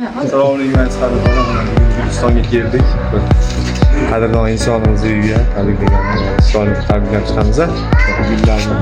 Assalomu alaykum Gürcistonga keldik. Qadrdon insonimiz uyiga tabriklab chiqamiz. Gullarni